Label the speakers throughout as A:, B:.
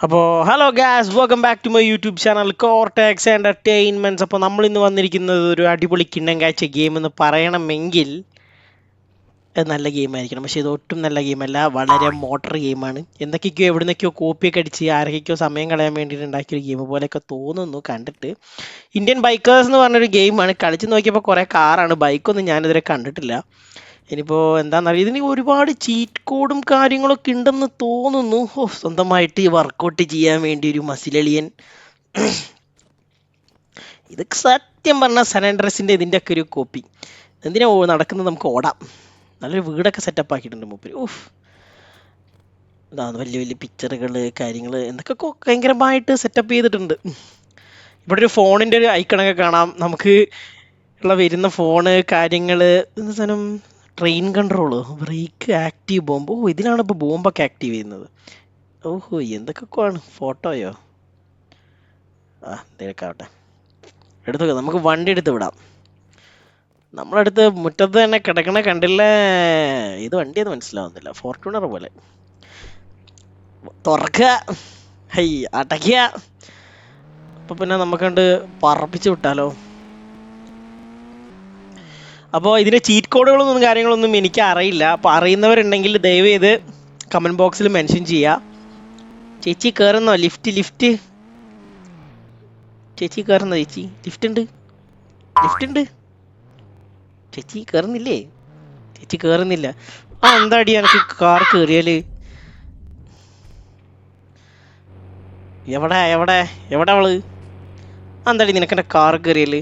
A: അപ്പോൾ hello guys, welcome back to my YouTube channel Cortex entertainments. അപ്പോൾ നമ്മളിന്ന് വന്നിരിക്കുന്നത് ഒരു അടിപൊളി കിണ്ണം കാഴ്ച ഗെയിം എന്ന് പറയണമെങ്കിൽ അത് നല്ല ഗെയിമായിരിക്കണം. പക്ഷേ ഇത് ഒട്ടും നല്ല ഗെയിമല്ല, വളരെ മോട്ടർ ഗെയിമാണ്. എന്തൊക്കെയൊക്കെയോ എവിടെ നിന്നൊക്കെയോ കോപ്പിയൊക്കെ അടിച്ച് ആരൊക്കെയോ സമയം കളയാൻ വേണ്ടിയിട്ട് ഉണ്ടാക്കിയൊരു ഗെയിം പോലെയൊക്കെ തോന്നുന്നു കണ്ടിട്ട്. ഇന്ത്യൻ ബൈക്കേഴ്സ് എന്ന് പറഞ്ഞൊരു ഗെയിമാണ്. കളിച്ച് നോക്കിയപ്പോൾ കുറേ കാറാണ്, ബൈക്കൊന്നും ഞാനിതുവരെ കണ്ടിട്ടില്ല. ഇനിയിപ്പോൾ എന്താണെന്നറിയാം, ഇതിന് ഒരുപാട് ചീറ്റ് കോഡും കാര്യങ്ങളൊക്കെ ഉണ്ടെന്ന് തോന്നുന്നു. സ്വന്തമായിട്ട് വർക്കൗട്ട് ചെയ്യാൻ വേണ്ടി ഒരു മസിലളിയൻ. ഇത് സത്യം പറഞ്ഞാൽ സനൻഡ്രസിൻ്റെ ഇതിൻ്റെയൊക്കെ ഒരു കോപ്പി. എന്തിനാ നടക്കുന്നത്, നമുക്ക് ഓടാം. നല്ലൊരു വീടൊക്കെ സെറ്റപ്പ് ആക്കിയിട്ടുണ്ട് മൂപ്പര്. ഇതാണ് വലിയ വലിയ പിക്ചറുകൾ കാര്യങ്ങൾ എന്തൊക്കെ ഭയങ്കരമായിട്ട് സെറ്റപ്പ് ചെയ്തിട്ടുണ്ട്. ഇവിടെ ഒരു ഫോണിൻ്റെ ഒരു ഐക്കണൊക്കെ കാണാം നമുക്ക്. വരുന്ന ഫോണ് കാര്യങ്ങൾ എന്താ സാധനം, train control, brake, active bomb. ഇതിലാണ് ഇപ്പോൾ ബോംബൊക്കെ ആക്റ്റീവ് ചെയ്യുന്നത്. എന്തൊക്കെയാണ്, ഫോട്ടോയോ എന്തെങ്കിലുമൊക്കെ ആവട്ടെ. എടുത്തൊക്കെ നമുക്ക് വണ്ടി എടുത്ത് വിടാം. നമ്മളടുത്ത് മുറ്റത്ത് തന്നെ കിടക്കണ കണ്ടില്ലേ, ഇത് വണ്ടിയൊന്നും മനസ്സിലാവുന്നില്ല, ഫോർച്യൂണർ പോലെ. തുറക്കുക, അടയ്ക്കുക. അപ്പൊ പിന്നെ നമുക്കണ്ട് പറപ്പിച്ച് വിട്ടാലോ. അപ്പോൾ ഇതിൻ്റെ ചീറ്റ് കോഡുകളൊന്നും കാര്യങ്ങളൊന്നും എനിക്ക് അറിയില്ല. അപ്പോൾ അറിയുന്നവരുണ്ടെങ്കിൽ ദയവ് ചെയ്ത് കമൻറ്റ് ബോക്സിൽ മെൻഷൻ ചെയ്യുക. ചേച്ചി കയറുന്നോ? ലിഫ്റ്റ് ചേച്ചി കയറുന്നോ? ചേച്ചി ലിഫ്റ്റ് ഉണ്ട്. ചേച്ചി കയറുന്നില്ലേ? ചേച്ചി കയറുന്നില്ല. എന്താടി എനിക്ക് കാർ കയറിയാല്? എവിടെ അവള്? എന്താടി നിനക്ക് എൻ്റെ കാർ കയറിയാല്?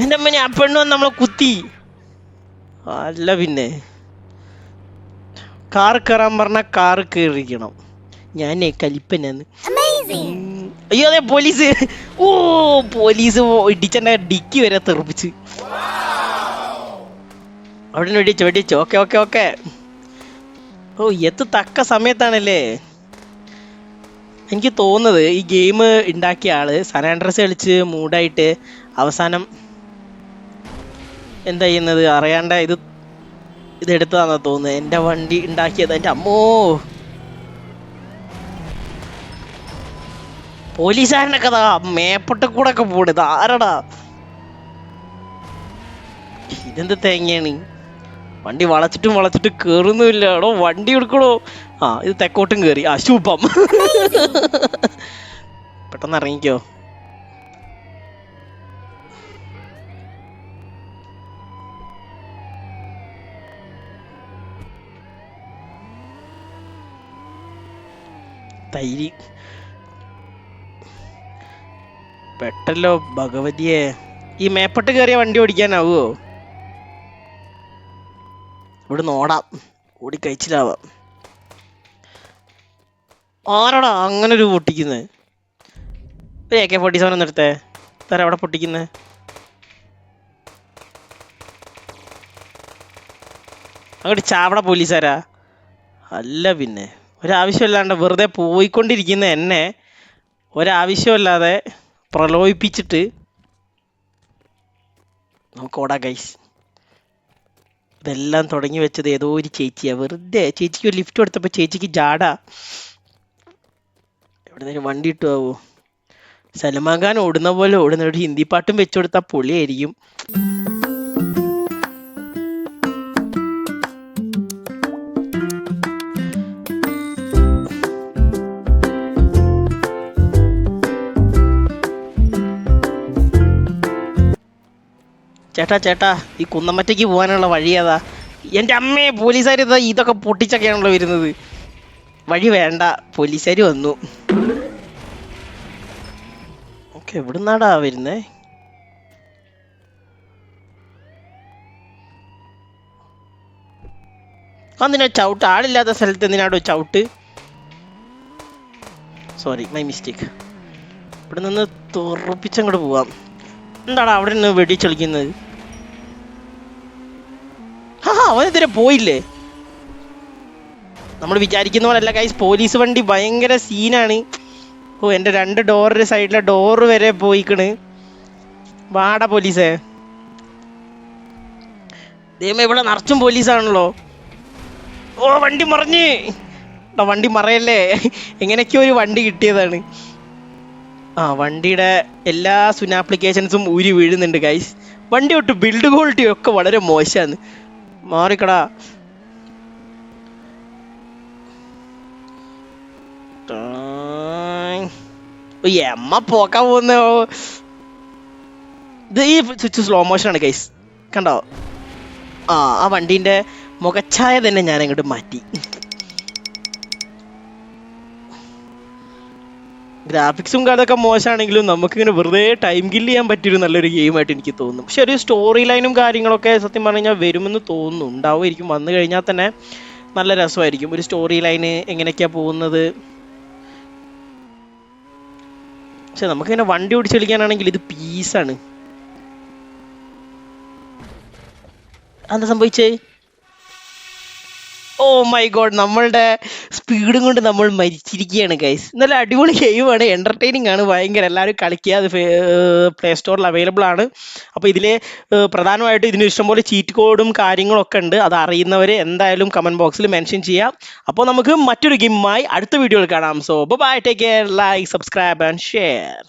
A: എൻ്റെ അമ്മ, ഞാൻ പെണ്ണു വന്ന് നമ്മളെ കുത്തി. അല്ല പിന്നെ കാർ കയറാൻ പറഞ്ഞാൽ കാർ കയറിയിരിക്കണം. ഞാനേ കലിപ്പനാന്ന്. അയ്യോ അതെ, പോലീസ്. പോലീസ് ഇടിച്ചെൻ്റെ ഡിക്കി വരെ തെറിപ്പിച്ച്. അവിടെ വെടിച്ചു. ഓക്കെ. തക്ക സമയത്താണല്ലേ. എനിക്ക് തോന്നുന്നത് ഈ ഗെയിം ഉണ്ടാക്കിയ ആള് സനാൻഡ്രസ് കളിച്ച് മൂഡായിട്ട് അവസാനം എന്താ ചെയ്യുന്നത് അറിയാണ്ട ഇതെടുത്തതാണെന്ന് തോന്നുന്നത്. എൻ്റെ വണ്ടി ഉണ്ടാക്കിയത്. എൻ്റെ അമ്മോ, പോലീസുകാരനൊക്കെ അതാ മേപ്പൊട്ട് കൂടെ ഒക്കെ പോണത്. ആരടാ ഇതെന്ത് തേങ്ങയാണ്? വണ്ടി വളച്ചിട്ട് കേറുന്നുമില്ല. എടോ വണ്ടി എടുക്കണോ? ഇത് തെക്കോട്ടും കയറി. ശുഭം. പെട്ടെന്ന് ഇറങ്ങിക്കോ. തൈരി പെട്ടല്ലോ ഭഗവതിയെ. ഈ മേപ്പട്ട് കയറിയ വണ്ടി ഓടിക്കാനാവുമോ? ഇവിടെ ഓടാം, ഓടി കഴിച്ചിലാവാം. ആരാടാ അങ്ങനെ ഒരു പൊട്ടിക്കുന്നത്? ഒരു AK-47 ഒന്ന് എടുത്തേ. തരാം. അവിടെ പൊട്ടിക്കുന്നത് അങ്ങോട്ട് ചാവട പോലീസുകാരാ? അല്ല പിന്നെ, ഒരാവശ്യമില്ലാണ്ട് വെറുതെ പോയിക്കൊണ്ടിരിക്കുന്ന എന്നെ ഒരാവശ്യമില്ലാതെ പ്രലോഭിപ്പിച്ചിട്ട് നമുക്ക് ഓടാ ഗൈസ്. ഇതെല്ലാം തുടങ്ങി വെച്ചത് ഏതോ ഒരു ചേച്ചിയാ. വെറുതെ ചേച്ചിക്ക് ഒരു ലിഫ്റ്റ് കൊടുത്തപ്പോൾ ചേച്ചിക്ക് ജാടാ. എവിടെ നിന്ന് വണ്ടി ഇട്ടുവോ? സൽമാൻ ഖാൻ ഓടുന്ന പോലെ ഓടുന്ന ഒരു ഹിന്ദി പാട്ടും വെച്ചു കൊടുത്താൽ പൊളിയായിരിക്കും. ചേട്ടാ ഈ കുന്നമറ്റയ്ക്ക് പോകാനുള്ള വഴി ഏതാ? എൻ്റെ അമ്മയെ, പോലീസുകാർ ഇതൊക്കെ പൊട്ടിച്ചൊക്കെയാണല്ലോ വരുന്നത്. വഴി വേണ്ട, പോലീസുകാർ വന്നു. ഓക്കെ, എവിടുന്നാടാ വരുന്നേ? എന്തിനാ ചവിട്ട്? ആളില്ലാത്ത സ്ഥലത്ത് എന്തിനാടോ ചവിട്ട്? Sorry, my mistake. ഇവിടെ നിന്ന് തുറപ്പിച്ചങ്ങോട്ട് പോവാം. എന്താടാ അവിടെ നിന്ന് വെടിച്ചളിക്കുന്നത്? അവനെതിരെ പോയില്ലേ? നമ്മൾ വിചാരിക്കുന്ന പോലല്ല ഗൈസ്, പോലീസ് വണ്ടി ഭയങ്കര സീനാണ്. എൻ്റെ 2 ഡോറിൻ്റെ സൈഡിലെ ഡോറ് വരെ പോയിക്കണ്. വാടാ പോലീസേ. ദൈവമേ, ഇവിടെ നിറച്ചും പോലീസാണല്ലോ. ഓ വണ്ടി മറിഞ്ഞ്. വണ്ടി മറയല്ലേ, എങ്ങനെയൊക്കെയോ ഒരു വണ്ടി കിട്ടിയതാണ്. വണ്ടിയുടെ എല്ലാ സുന ആപ്ലിക്കേഷൻസും ഊരി വീഴുന്നുണ്ട് ഗൈസ്. വണ്ടി തൊട്ട് ബിൽഡ് ക്വാളിറ്റി ഒക്കെ വളരെ മോശമാണ്. മാറിക്കടാ. എമ്മ പോക്കാൻ പോകുന്ന ഇത് ഈ സ്വിച്ച് സ്ലോ മോഷൻ ആണ് ഗൈസ്, കണ്ടോ? ആ വണ്ടീൻ്റെ മുഖച്ഛായ തന്നെ ഞാൻ അങ്ങോട്ട് മാറ്റി. ഗ്രാഫിക്സും അതൊക്കെ മോശമാണെങ്കിലും നമുക്കിങ്ങനെ വെറുതെ ടൈം കില്ല് ചെയ്യാൻ പറ്റിയൊരു നല്ലൊരു ഗെയിമായിട്ട് എനിക്ക് തോന്നുന്നു. പക്ഷെ ഒരു സ്റ്റോറി ലൈനും കാര്യങ്ങളൊക്കെ സത്യം പറഞ്ഞു കഴിഞ്ഞാൽ വരുമെന്ന് തോന്നുന്നു, ഉണ്ടാവുമായിരിക്കും. വന്നു കഴിഞ്ഞാൽ തന്നെ നല്ല രസമായിരിക്കും ഒരു സ്റ്റോറി ലൈന് എങ്ങനെയൊക്കെയാണ് പോകുന്നത്. പക്ഷെ നമുക്കിങ്ങനെ വണ്ടി ഓടിച്ച് കളിക്കാനാണെങ്കിൽ ഇത് പീസാണ്. എന്താ സംഭവിച്ചേ? ഓ മൈ ഗോഡ്, നമ്മളുടെ സ്പീഡും കൊണ്ട് നമ്മൾ മരിച്ചിരിക്കുകയാണ് ഗൈസ്. നല്ല അടിപൊളി ഗെയിമാണ്, എൻ്റർടൈനിങ് ആണ് ഭയങ്കര. എല്ലാവരും കളിക്കുക. അത് പ്ലേ സ്റ്റോറിൽ അവൈലബിൾ ആണ്. അപ്പോൾ ഇതിൽ പ്രധാനമായിട്ടും ഇതിന് ഇഷ്ടംപോലെ ചീറ്റ് കോഡും കാര്യങ്ങളൊക്കെ ഉണ്ട്. അത് അറിയുന്നവർ എന്തായാലും കമൻറ്റ് ബോക്സിൽ മെൻഷൻ ചെയ്യാം. അപ്പോൾ നമുക്ക് മറ്റൊരു ഗെയിമുമായി അടുത്ത വീഡിയോയിൽ കാണാം. So bye, take care, like, subscribe and share.